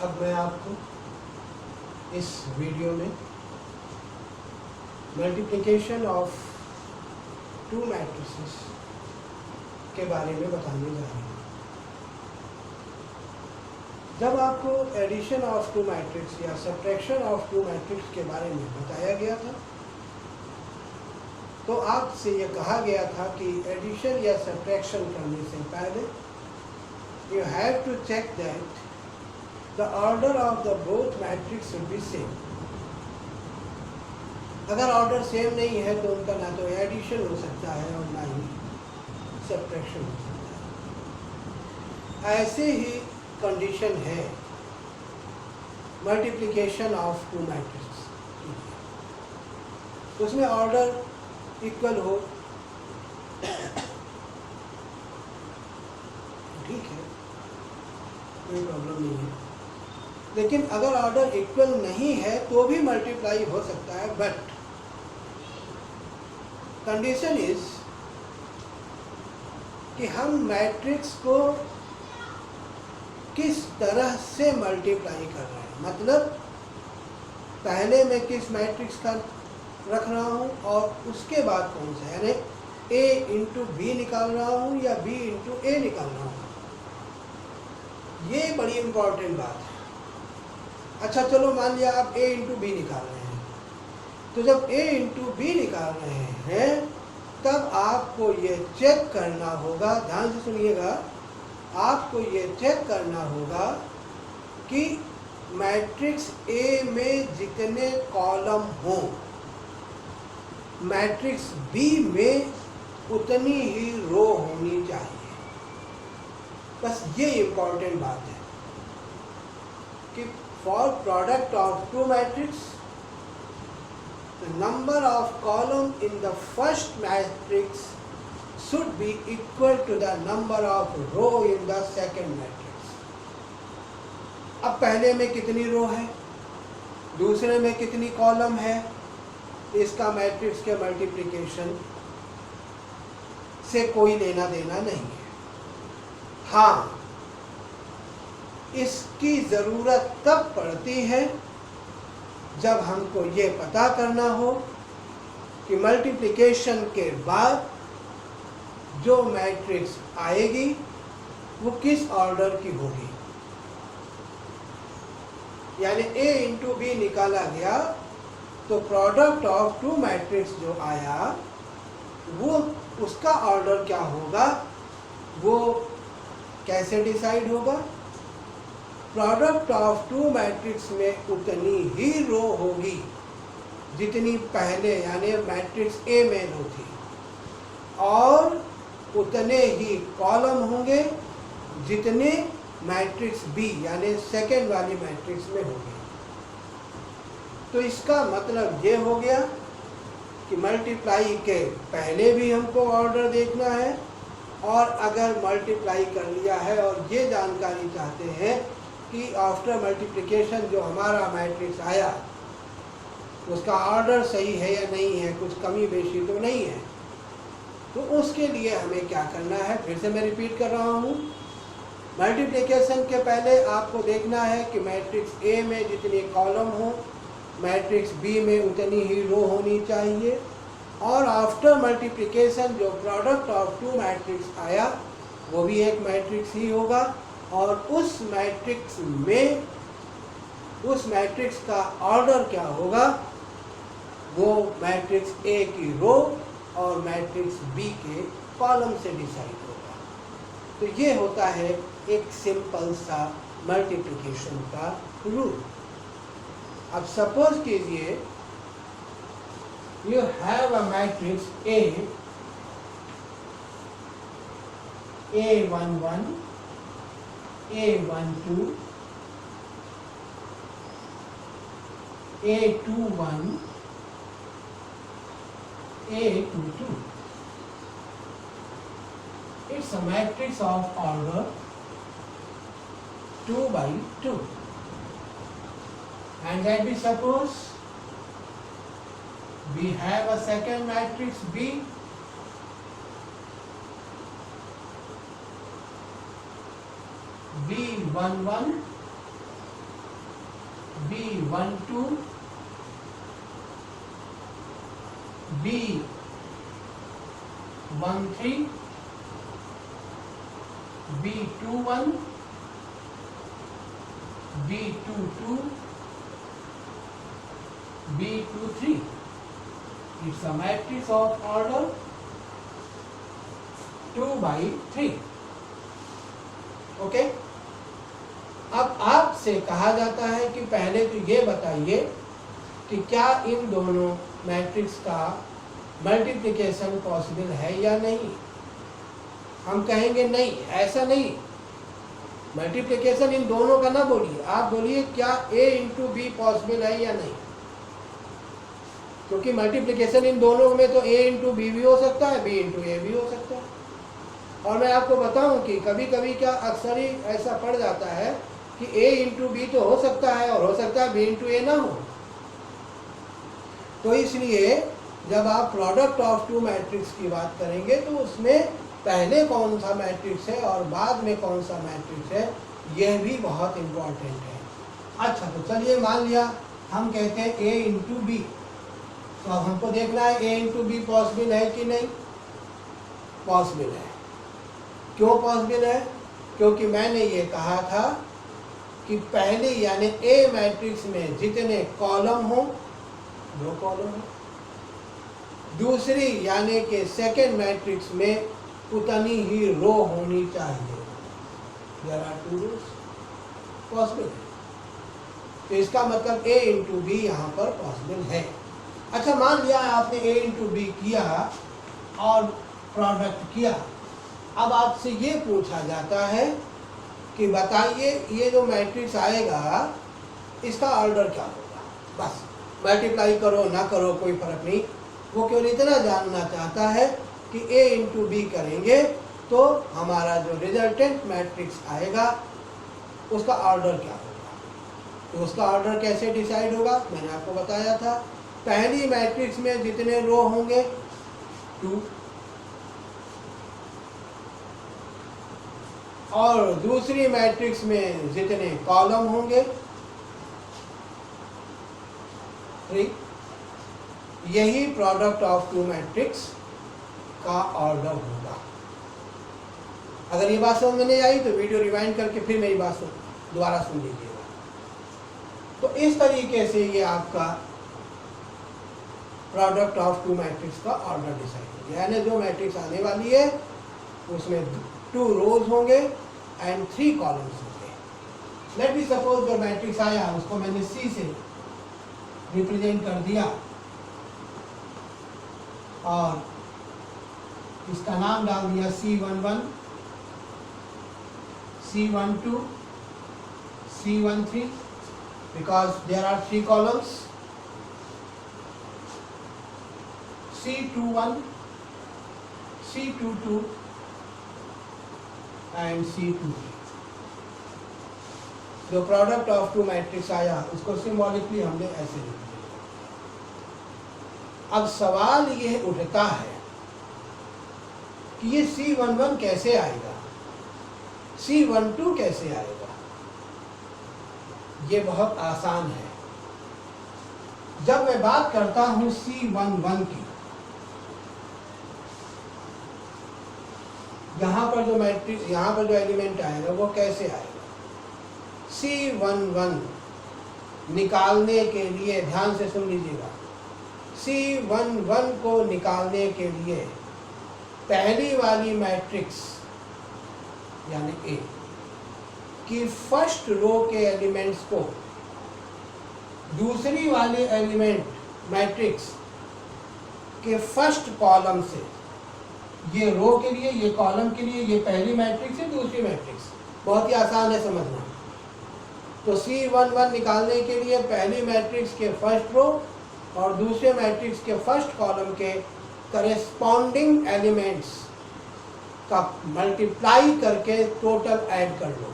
अब मैं आपको इस वीडियो में मल्टीप्लिकेशन ऑफ टू मैट्रिसेस के बारे में बताने जा रहा हूँ। जब आपको एडिशन ऑफ टू मैट्रिक्स या सब्ट्रैक्शन ऑफ टू मैट्रिक्स के बारे में बताया गया था तो आपसे ये कहा गया था कि एडिशन या सब्ट्रैक्शन करने से पहले you have to check that the order of the both matrix should be same. अगर ऑर्डर सेम नहीं है तो उनका ना तो एडिशन हो सकता है और ना ही सब्ट्रैक्शन हो सकता है। ऐसे ही कंडीशन है मल्टीप्लिकेशन ऑफ टू मैट्रिक्स, उसमें ऑर्डर इक्वल हो ठीक है, कोई प्रॉब्लम नहीं है। लेकिन अगर ऑर्डर इक्वल नहीं है तो भी मल्टीप्लाई हो सकता है, बट कंडीशन इज कि हम मैट्रिक्स को किस तरह से मल्टीप्लाई कर रहे हैं, मतलब पहले मैं किस मैट्रिक्स का रख रहा हूँ और उसके बाद कौन सा, यानी a इंटू बी निकाल रहा हूँ या b इंटू ए निकाल रहा हूँ। ये बड़ी इंपॉर्टेंट बात है। अच्छा चलो मान लिया आप a इंटू बी निकाल रहे हैं, तो जब a इंटू बी निकाल रहे हैं तब आपको ये चेक करना होगा, ध्यान से सुनिएगा, आपको ये चेक करना होगा कि मैट्रिक्स A में जितने कॉलम हों मैट्रिक्स B में उतनी ही रो होनी चाहिए। बस ये इम्पॉर्टेंट बात है कि for product of two matrix the number of column in the first matrix should be equal to the number of row in the second matrix. अब पहले में कितनी रो है, दूसरे में कितनी कॉलम है, इसका मैट्रिक्स के मल्टीप्लिकेशन से कोई लेना देना नहीं है। हाँ, इसकी ज़रूरत तब पड़ती है जब हमको ये पता करना हो कि मल्टीप्लिकेशन के बाद जो मैट्रिक्स आएगी वो किस ऑर्डर की होगी। यानी a इंटू बी निकाला गया तो प्रोडक्ट ऑफ टू मैट्रिक्स जो आया वो उसका ऑर्डर क्या होगा, वो कैसे डिसाइड होगा। प्रोडक्ट ऑफ टू मैट्रिक्स में उतनी ही रो होगी जितनी पहले यानी मैट्रिक्स A में रो थी, और उतने ही कॉलम होंगे जितने मैट्रिक्स B यानी सेकेंड वाली मैट्रिक्स में होंगे। तो इसका मतलब ये हो गया कि मल्टीप्लाई के पहले भी हमको ऑर्डर देखना है, और अगर मल्टीप्लाई कर लिया है और ये जानकारी चाहते हैं कि आफ्टर मल्टीप्लिकेशन जो हमारा मैट्रिक्स आया उसका ऑर्डर सही है या नहीं है, कुछ कमी बेशी तो नहीं है, तो उसके लिए हमें क्या करना है, फिर से मैं रिपीट कर रहा हूँ। मल्टीप्लिकेशन के पहले आपको देखना है कि मैट्रिक्स A में जितनी कॉलम हो मैट्रिक्स B में उतनी ही रो होनी चाहिए, और आफ्टर मल्टीप्लिकेशन जो प्रोडक्ट ऑफ टू मैट्रिक्स आया वो भी एक मैट्रिक्स ही होगा, और उस मैट्रिक्स में उस मैट्रिक्स का ऑर्डर क्या होगा, वो मैट्रिक्स A की रो और मैट्रिक्स B के कॉलम से डिसाइड होगा। तो ये होता है एक सिंपल सा मल्टीप्लिकेशन का रूल। अब सपोज कीजिए you have a matrix A11, A12, A21, A22. It's a matrix of order 2 by 2. And then we suppose we have a second matrix B B11, B12, B13, B21, B22, B23. It's a matrix of order 2/3. Okay, अब आपसे कहा जाता है कि पहले तो ये बताइए कि क्या इन दोनों मैट्रिक्स का मल्टीप्लिकेशन पॉसिबल है या नहीं। हम कहेंगे नहीं, ऐसा नहीं, मल्टीप्लिकेशन इन दोनों का ना बोलिए, आप बोलिए क्या A इंटू बी पॉसिबल है या नहीं, क्योंकि मल्टीप्लिकेशन इन दोनों में तो A इंटू बी भी हो सकता है, B इंटू ए भी हो सकता है। और मैं आपको बताऊं कि कभी कभी क्या अक्सर ही ऐसा पड़ जाता है कि A इंटू बी तो हो सकता है और हो सकता है B इंटू ए ना हो। तो इसलिए जब आप प्रोडक्ट ऑफ टू मैट्रिक्स की बात करेंगे तो उसमें पहले कौन सा मैट्रिक्स है और बाद में कौन सा मैट्रिक्स है, यह भी बहुत इम्पोर्टेंट है। अच्छा, तो चलिए मान लिया हम कहते हैं A इंटू बी, तो अब हमको देखना है A इंटू बी पॉसिबल है कि नहीं। पॉसिबल है। क्यों पॉसिबल है? क्योंकि मैंने ये कहा था कि पहले यानी A मैट्रिक्स में जितने कॉलम हो, 2 कॉलम हो, दूसरी यानी कि सेकेंड मैट्रिक्स में उतनी ही रो होनी चाहिए। There are 2 rows. पॉसिबल है। तो इसका मतलब A इंटू बी यहाँ पर पॉसिबल है। अच्छा, मान लिया आपने A इंटू बी किया और प्रोडक्ट किया। अब आपसे ये पूछा जाता है कि बताइए ये जो मैट्रिक्स आएगा इसका ऑर्डर क्या होगा। बस मल्टीप्लाई करो ना करो कोई फर्क नहीं, वो केवल इतना जानना चाहता है कि A इंटू बी करेंगे तो हमारा जो रिजल्टेंट मैट्रिक्स आएगा उसका ऑर्डर क्या होगा। तो उसका ऑर्डर कैसे डिसाइड होगा, मैंने आपको बताया था। पहली मैट्रिक्स में जितने रो होंगे 2, और दूसरी मैट्रिक्स में जितने कॉलम होंगे 3। यही प्रोडक्ट ऑफ टू मैट्रिक्स का ऑर्डर होगा। अगर ये बात समझ में नहीं आई तो वीडियो रिवाइंड करके फिर मेरी बात दोबारा सुन लीजिएगा। तो इस तरीके से ये आपका प्रोडक्ट ऑफ टू मैट्रिक्स का ऑर्डर डिसाइड हो गया। यानी जो मैट्रिक्स आने वाली है उसमें 2 रोज होंगे एंड 3 कॉलम्स होंगे। लेट बी सपोज जो मैट्रिक्स आया उसको मैंने C से रिप्रेजेंट कर दिया और इसका नाम डाल दिया C11, C12, C13 because there are 3 columns, C21, C22 and C23। जो प्रोडक्ट ऑफ टू मैट्रिक्स आया उसको सिंबॉलिकली हमने ऐसे लिख दिया। अब सवाल ये उठता है कि ये C11 कैसे आएगा, C12 कैसे आएगा। ये बहुत आसान है। जब मैं बात करता हूं C11 की, यहाँ पर जो मैट्रिक्स, यहाँ पर जो एलिमेंट आएगा वो कैसे आएगा। C11 निकालने के लिए ध्यान से सुन लीजिएगा, C11 को निकालने के लिए पहली वाली मैट्रिक्स यानी A की फर्स्ट रो के एलिमेंट्स को दूसरी वाली एलिमेंट मैट्रिक्स के फर्स्ट कॉलम से, ये रो के लिए, ये कॉलम के लिए, ये पहली मैट्रिक्स है, दूसरी मैट्रिक्स, बहुत ही आसान है समझना। तो C11 निकालने के लिए पहली मैट्रिक्स के फर्स्ट रो और दूसरे मैट्रिक्स के फर्स्ट कॉलम के करेस्पॉन्डिंग एलिमेंट्स का मल्टीप्लाई करके टोटल ऐड कर लो।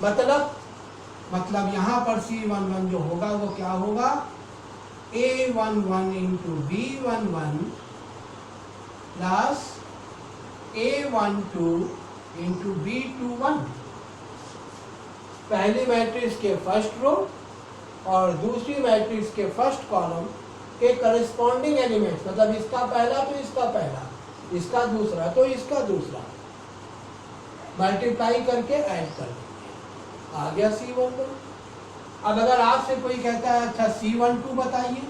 मतलब यहाँ पर C11 जो होगा वो क्या होगा, A11 into B11 plus A12 into B21। पहली मैट्रिक्स के फर्स्ट रो और दूसरी मैट्रिक्स के फर्स्ट कॉलम के करस्पॉन्डिंग एलिमेंट्स, मतलब इसका पहला तो इसका पहला, इसका दूसरा तो इसका दूसरा, मल्टीप्लाई करके ऐड कर देंगे, आ गया C11। अब अगर आपसे कोई कहता है अच्छा C12 बताइए,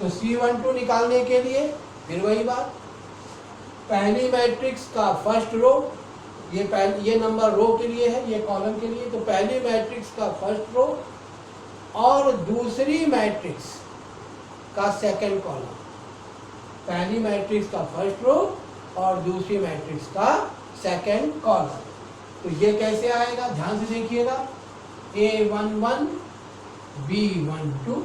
तो C12 निकालने के लिए फिर वही बात, पहली मैट्रिक्स का फर्स्ट रो, ये नंबर रो के लिए है, ये कॉलम के लिए, तो पहली मैट्रिक्स का फर्स्ट रो और दूसरी मैट्रिक्स का सेकंड कॉलम, पहली मैट्रिक्स का फर्स्ट रो और दूसरी मैट्रिक्स का सेकंड कॉलम। तो ये कैसे आएगा, ध्यान से देखिएगा, A11 B12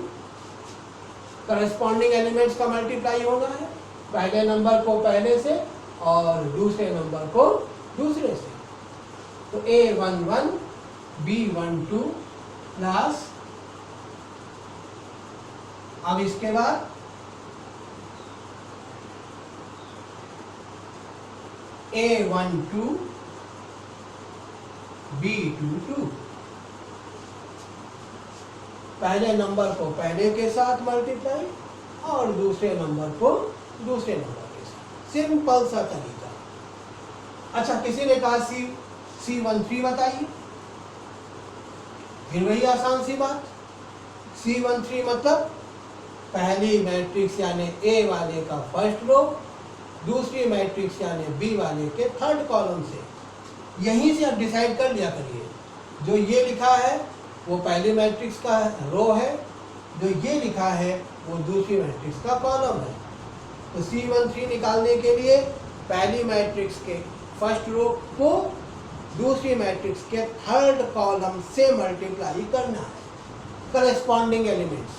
करस्पॉन्डिंग एलिमेंट्स का मल्टीप्लाई होना है, पहले नंबर को पहले से और दूसरे नंबर को दूसरे से। तो A11 B12 प्लस, अब इसके बाद A12 B22, पहले नंबर को पहले के साथ मल्टीप्लाई और दूसरे नंबर को दूसरे नंबर के साथ, सिंपल सा तरीका। अच्छा, किसी ने कहा C13 बताइए, फिर वही आसान सी बात, C13 मतलब पहली मैट्रिक्स यानी A वाले का फर्स्ट रो, दूसरी मैट्रिक्स यानी B वाले के थर्ड कॉलम से। यहीं से आप डिसाइड कर लिया करिए, जो ये लिखा है वो पहली मैट्रिक्स का रो है, जो ये लिखा है वो दूसरी मैट्रिक्स का कॉलम है। तो C13 निकालने के लिए पहली मैट्रिक्स के फर्स्ट रो को दूसरी मैट्रिक्स के थर्ड कॉलम से मल्टीप्लाई करना है, करस्पॉन्डिंग एलिमेंट्स।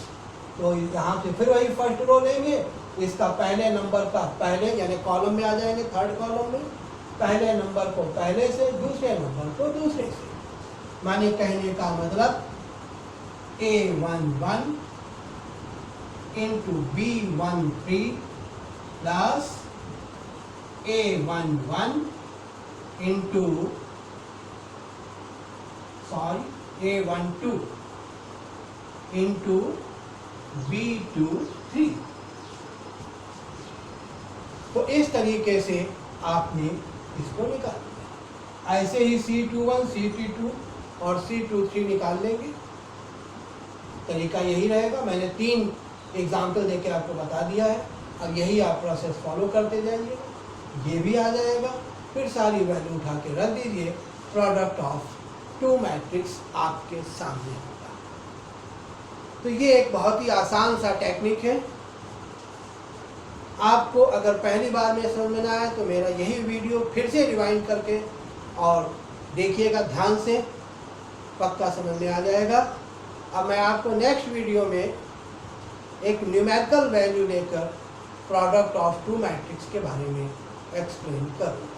तो यहाँ से फिर वही फर्स्ट रो लेंगे, इसका पहले नंबर का पहले यानी कॉलम में आ जाएंगे, थर्ड कॉलम में, पहले नंबर को पहले से, दूसरे नंबर को दूसरे से। माने कहने का मतलब A11 into B13 plus A11 into A12 into B23। तो इस तरीके से आपने इसको निकाल दिया। ऐसे ही C21, C22 और C23 निकाल लेंगे, तरीका यही रहेगा। मैंने 3 एग्जाम्पल देके आपको बता दिया है, अब यही आप प्रोसेस फॉलो करते जाइए, ये भी आ जाएगा। फिर सारी वैल्यू उठा के रख दीजिए, प्रोडक्ट ऑफ 2 मैट्रिक्स आपके सामने होगा। तो ये एक बहुत ही आसान सा टेक्निक है। आपको अगर पहली बार में समझ में ना आए तो मेरा यही वीडियो फिर से रिवाइंड करके और देखिएगा ध्यान से, पक्का समझ में आ जाएगा। अब मैं आपको नेक्स्ट वीडियो में एक न्यूमेरिकल वैल्यू लेकर प्रोडक्ट ऑफ 2 मैट्रिक्स के बारे में एक्सप्लेन करूँगा।